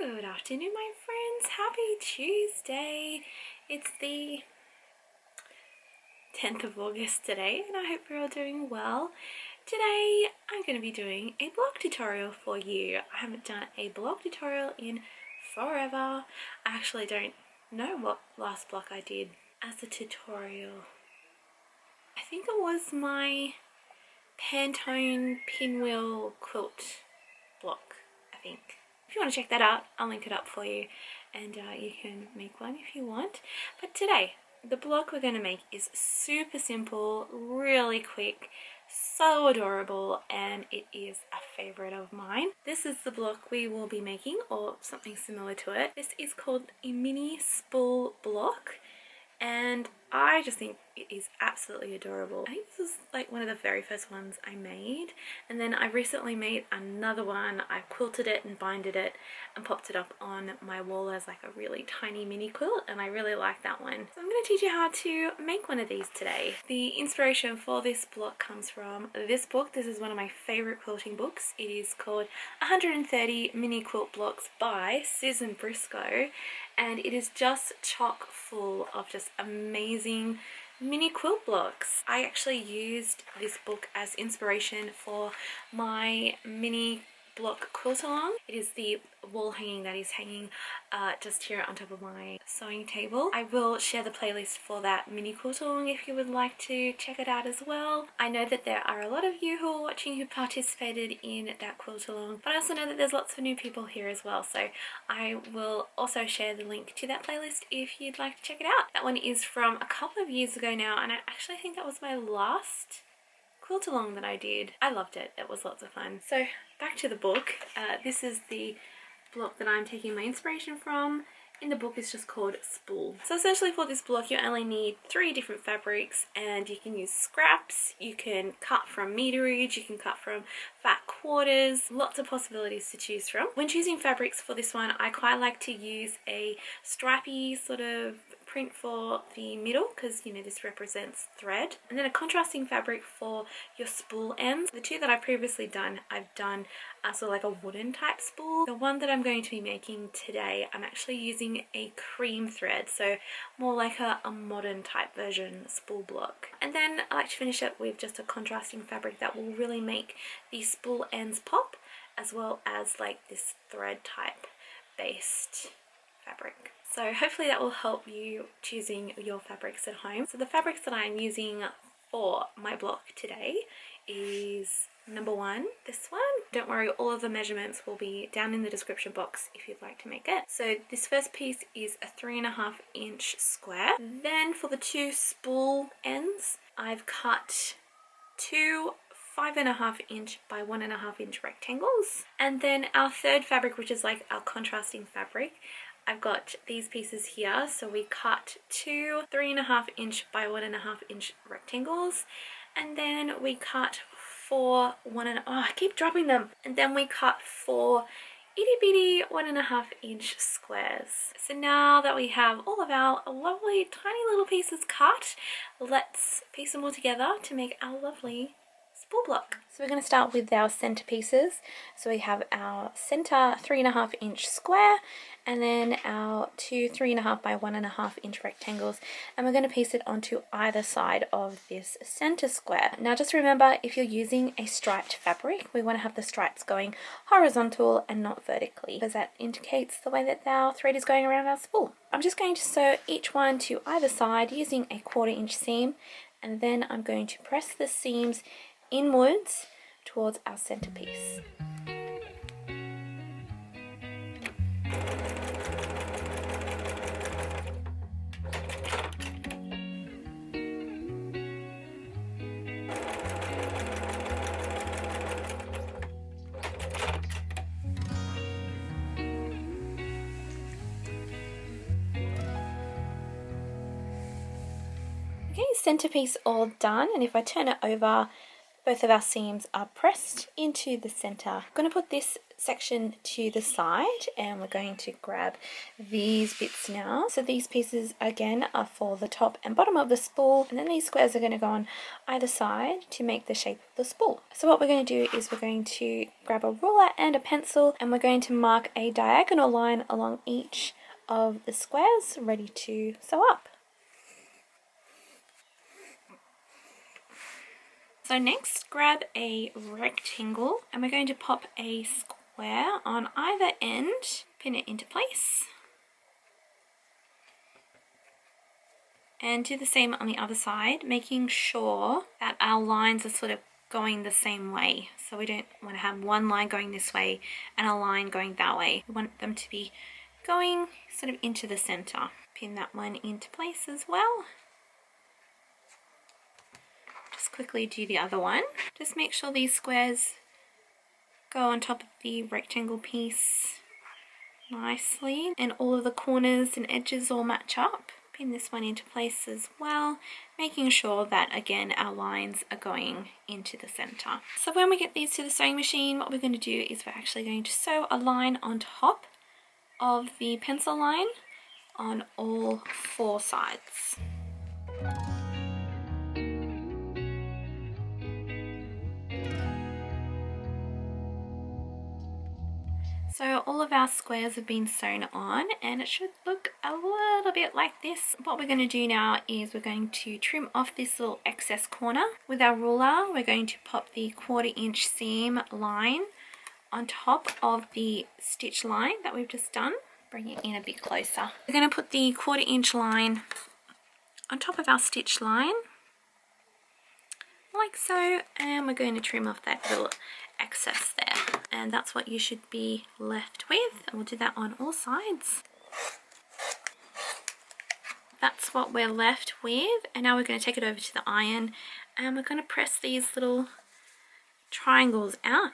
Good afternoon, my friends. Happy Tuesday. It's the 10th of August today, and I hope you're all doing well. Today, I'm going to be doing a block tutorial for you. I haven't done a block tutorial in forever. I actually don't know what last block I did as a tutorial. I think it was my Pantone pinwheel quilt block, I think. If you want to check that out, I'll link it up for you, and you can make one if you want. But today, the block we're going to make is super simple, really quick, so adorable, and it is a favorite of mine. This is the block we will be making, or something similar to it. This is called a mini spool block, and I just think it is absolutely adorable. I think this is like one of the very first ones I made, and then I recently made another one. I quilted it and binded it and popped it up on my wall as like a really tiny mini quilt, and I really like that one. So I'm going to teach you how to make one of these today. The inspiration for this block comes from this book. This is one of my favorite quilting books. It is called 130 Mini Quilt Blocks by Susan Briscoe, and it is just chock full of just amazing mini quilt blocks. I actually used this book as inspiration for my mini block quilt along. It is the wall hanging that is hanging just here on top of my sewing table. I will share the playlist for that mini quilt along if you would like to check it out as well. I know that there are a lot of you who are watching who participated in that quilt along, but I also know that there's lots of new people here as well, so I will also share the link to that playlist if you'd like to check it out. That one is from a couple of years ago now, and I actually think that was my last quilt along that I did. I loved it. It was lots of fun. So back to the book. This is the block that I'm taking my inspiration from. In the book, it's just called Spool. So essentially for this block, you only need 3 different fabrics, and you can use scraps, you can cut from meterage, you can cut from fat quarters, lots of possibilities to choose from. When choosing fabrics for this one, I quite like to use a stripy sort of print for the middle, because you know this represents thread, and then a contrasting fabric for your spool ends. The 2 that I've previously done, I've done sort of like a wooden type spool. The one that I'm going to be making today, I'm actually using a cream thread, so more like a modern type version spool block. And then I like to finish it with just a contrasting fabric that will really make the spool ends pop, as well as like this thread type based fabric. So hopefully that will help you choosing your fabrics at home. So the fabrics that I'm using for my block today is number 1, this one. Don't worry, all of the measurements will be down in the description box if you'd like to make it. So this first piece is a 3.5 inch square. Then for the 2 spool ends, I've cut 2 5.5 inch by 1.5 inch rectangles. And then our third fabric, which is like our contrasting fabric, I've got these pieces here. So we cut 2 3.5 inch by 1.5 inch rectangles, and then we cut 4 I keep dropping them. And then we cut 4 itty bitty 1.5 inch squares. So now that we have all of our lovely tiny little pieces cut, let's piece them all together to make our lovely spool block. So we're going to start with our center pieces. So we have our center 3.5 inch square, and then our 2 3.5 by 1.5 inch rectangles, and we're going to piece it onto either side of this center square. Now just remember, if you're using a striped fabric, we want to have the stripes going horizontal and not vertically, because that indicates the way that our thread is going around our spool. I'm just going to sew each one to either side using a 1/4 inch seam, and then I'm going to press the seams inwards towards our centerpiece. Okay, centerpiece all done, and if I turn it over, both of our seams are pressed into the center. I'm going to put this section to the side and we're going to grab these bits now. So these pieces again are for the top and bottom of the spool, and then these squares are going to go on either side to make the shape of the spool. So what we're going to do is we're going to grab a ruler and a pencil, and we're going to mark a diagonal line along each of the squares ready to sew up. So next, grab a rectangle and we're going to pop a square on either end, pin it into place, and do the same on the other side, making sure that our lines are sort of going the same way. So we don't want to have one line going this way and a line going that way. We want them to be going sort of into the center. Pin that one into place as well. Just quickly do the other one. Just make sure these squares go on top of the rectangle piece nicely and all of the corners and edges all match up. Pin this one into place as well, making sure that again our lines are going into the center. So when we get these to the sewing machine, what we're going to do is we're actually going to sew a line on top of the pencil line on all 4 sides. So all of our squares have been sewn on and it should look a little bit like this. What we're going to do now is we're going to trim off this little excess corner. With our ruler, we're going to pop the 1/4 inch seam line on top of the stitch line that we've just done. Bring it in a bit closer. We're going to put the 1/4 inch line on top of our stitch line, like so, and we're going to trim off that little excess there, and that's what you should be left with. And we'll do that on all sides. That's what we're left with, and now we're going to take it over to the iron and we're going to press these little triangles out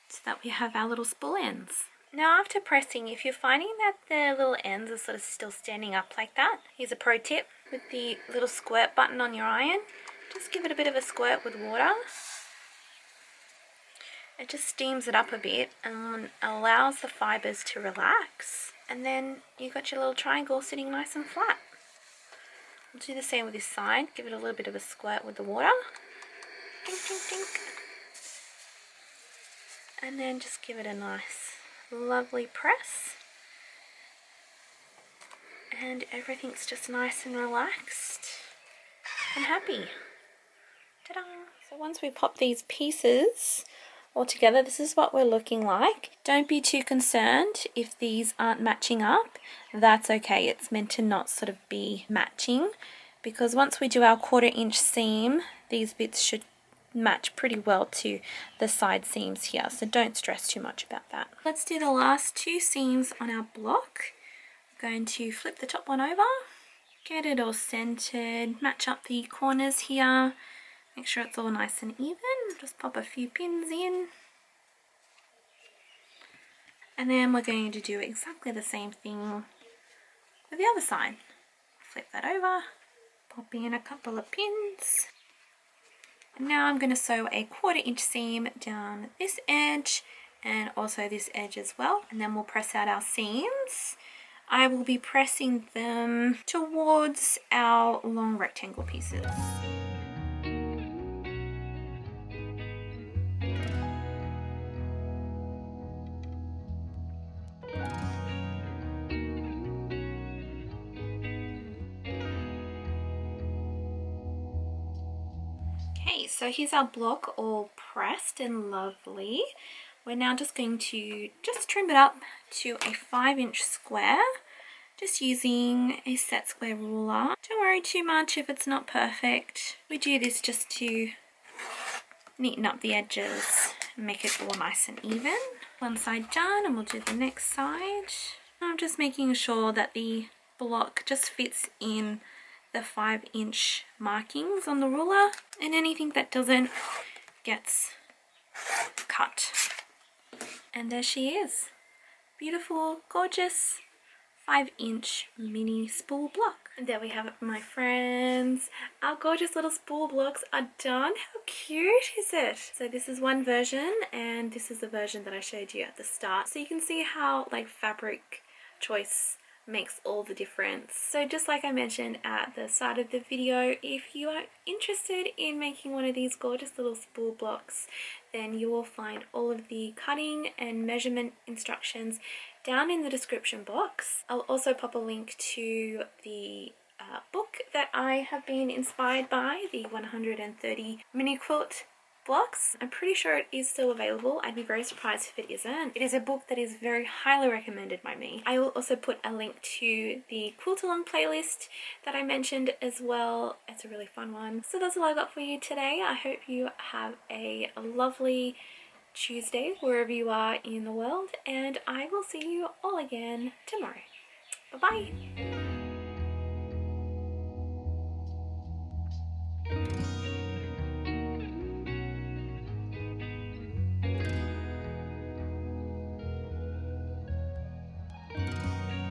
so that we have our little spool ends. Now after pressing, if you're finding that the little ends are sort of still standing up like that, here's a pro tip. With the little squirt button on your iron, just give it a bit of a squirt with water. It just steams it up a bit and allows the fibres to relax, and then you've got your little triangle sitting nice and flat. We'll do the same with this side. Give it a little bit of a squirt with the water. Dink, dink, dink. And then just give it a nice lovely press. And everything's just nice and relaxed and happy. Ta-da! So once we pop these pieces all together, this is what we're looking like. Don't be too concerned if these aren't matching up. That's okay. It's meant to not sort of be matching, because once we do our 1/4 inch seam, these bits should match pretty well to the side seams here, so don't stress too much about that. Let's do the last 2 seams on our block. I'm going to flip the top one over, get it all centered, match up the corners here, make sure it's all nice and even. Just pop a few pins in, and then we're going to do exactly the same thing with the other side. Flip that over, pop in a couple of pins. And now I'm going to sew a 1/4 inch seam down this edge and also this edge as well, and then we'll press out our seams. I will be pressing them towards our long rectangle pieces. Okay, so here's our block all pressed and lovely. We're now just going to trim it up to a 5-inch square, just using a set square ruler. Don't worry too much if it's not perfect. We do this just to neaten up the edges and make it all nice and even. One side done, and we'll do the next side. I'm just making sure that the block just fits in the 5-inch markings on the ruler, and anything that doesn't gets cut. And there she is. Beautiful, gorgeous 5-inch mini spool block. And there we have it, my friends. Our gorgeous little spool blocks are done. How cute is it? So this is one version, and this is the version that I showed you at the start. So you can see how like fabric choice makes all the difference. So just like I mentioned at the start of the video, if you are interested in making one of these gorgeous little spool blocks, then you will find all of the cutting and measurement instructions down in the description box. I'll also pop a link to the book that I have been inspired by, the 130 mini quilt blocks. I'm pretty sure it is still available. I'd be very surprised if it isn't. It is a book that is very highly recommended by me. I will also put a link to the quilt along playlist that I mentioned as well. It's a really fun one. So that's all I got for you today. I hope you have a lovely Tuesday wherever you are in the world, and I will see you all again tomorrow. Bye bye.